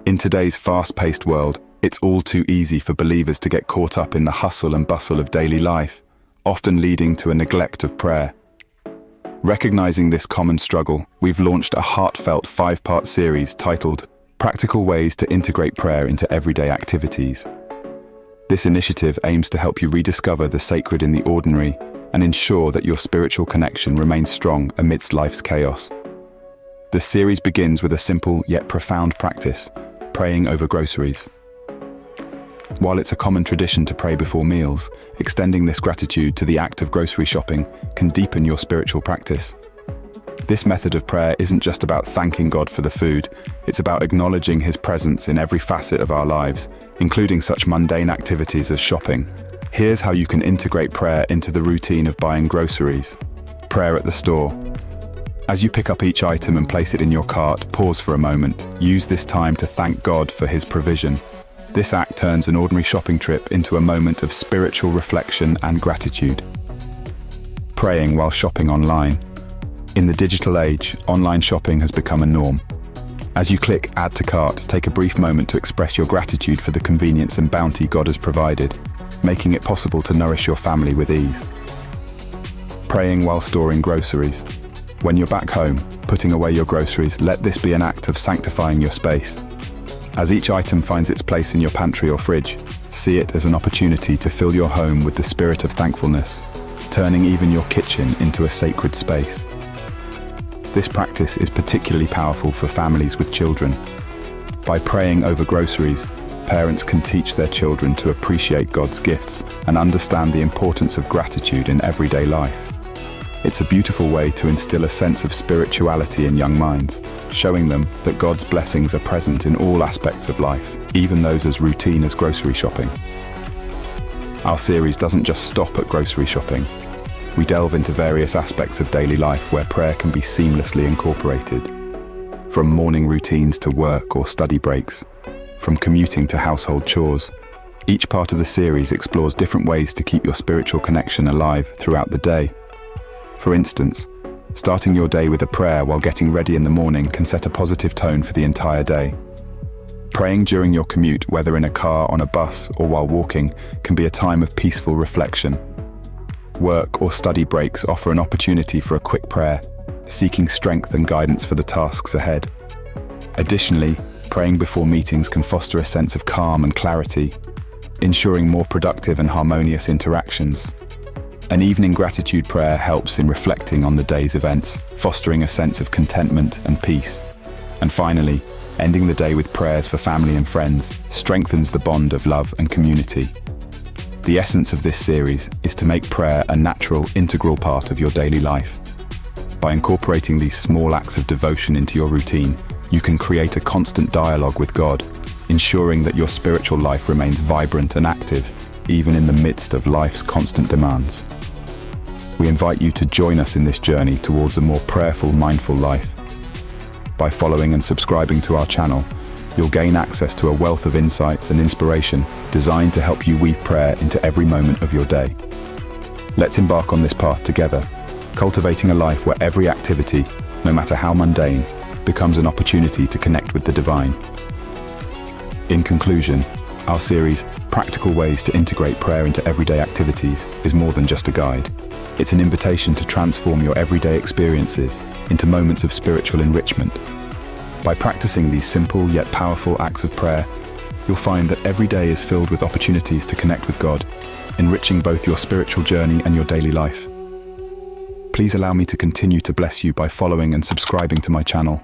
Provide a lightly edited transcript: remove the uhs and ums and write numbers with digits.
In today's fast-paced world, it's all too easy for believers to get caught up in the hustle and bustle of daily life, often leading to a neglect of prayer. Recognizing this common struggle, we've launched a heartfelt 5-part series titled Practical Ways to Integrate Prayer into Everyday Activities. This initiative aims to help you rediscover the sacred in the ordinary and ensure that your spiritual connection remains strong amidst life's chaos. The series begins with a simple yet profound practice: praying over groceries. While it's a common tradition to pray before meals, extending this gratitude to the act of grocery shopping can deepen your spiritual practice. This method of prayer isn't just about thanking God for the food, it's about acknowledging His presence in every facet of our lives, including such mundane activities as shopping. Here's how you can integrate prayer into the routine of buying groceries. Prayer at the store. As you pick up each item and place it in your cart, pause for a moment. Use this time to thank God for His provision. This act turns an ordinary shopping trip into a moment of spiritual reflection and gratitude. Praying while shopping online. In the digital age, online shopping has become a norm. As you click Add to Cart, take a brief moment to express your gratitude for the convenience and bounty God has provided, making it possible to nourish your family with ease. Praying while storing groceries. When you're back home, putting away your groceries, let this be an act of sanctifying your space. As each item finds its place in your pantry or fridge, see it as an opportunity to fill your home with the spirit of thankfulness, turning even your kitchen into a sacred space. This practice is particularly powerful for families with children. By praying over groceries, parents can teach their children to appreciate God's gifts and understand the importance of gratitude in everyday life. It's a beautiful way to instill a sense of spirituality in young minds, showing them that God's blessings are present in all aspects of life, even those as routine as grocery shopping. Our series doesn't just stop at grocery shopping. We delve into various aspects of daily life where prayer can be seamlessly incorporated. From morning routines to work or study breaks, from commuting to household chores, each part of the series explores different ways to keep your spiritual connection alive throughout the day. For instance, starting your day with a prayer while getting ready in the morning can set a positive tone for the entire day. Praying during your commute, whether in a car, on a bus, or while walking, can be a time of peaceful reflection. Work or study breaks offer an opportunity for a quick prayer, seeking strength and guidance for the tasks ahead. Additionally, praying before meetings can foster a sense of calm and clarity, ensuring more productive and harmonious interactions. An evening gratitude prayer helps in reflecting on the day's events, fostering a sense of contentment and peace. And finally, ending the day with prayers for family and friends strengthens the bond of love and community. The essence of this series is to make prayer a natural, integral part of your daily life. By incorporating these small acts of devotion into your routine, you can create a constant dialogue with God, ensuring that your spiritual life remains vibrant and active, even in the midst of life's constant demands. We invite you to join us in this journey towards a more prayerful, mindful life. By following and subscribing to our channel, you'll gain access to a wealth of insights and inspiration designed to help you weave prayer into every moment of your day. Let's embark on this path together, cultivating a life where every activity, no matter how mundane, becomes an opportunity to connect with the divine. In conclusion, our series, Practical Ways to Integrate Prayer into Everyday Activities, is more than just a guide. It's an invitation to transform your everyday experiences into moments of spiritual enrichment. By practicing these simple yet powerful acts of prayer, you'll find that every day is filled with opportunities to connect with God, enriching both your spiritual journey and your daily life. Please allow me to continue to bless you by following and subscribing to my channel.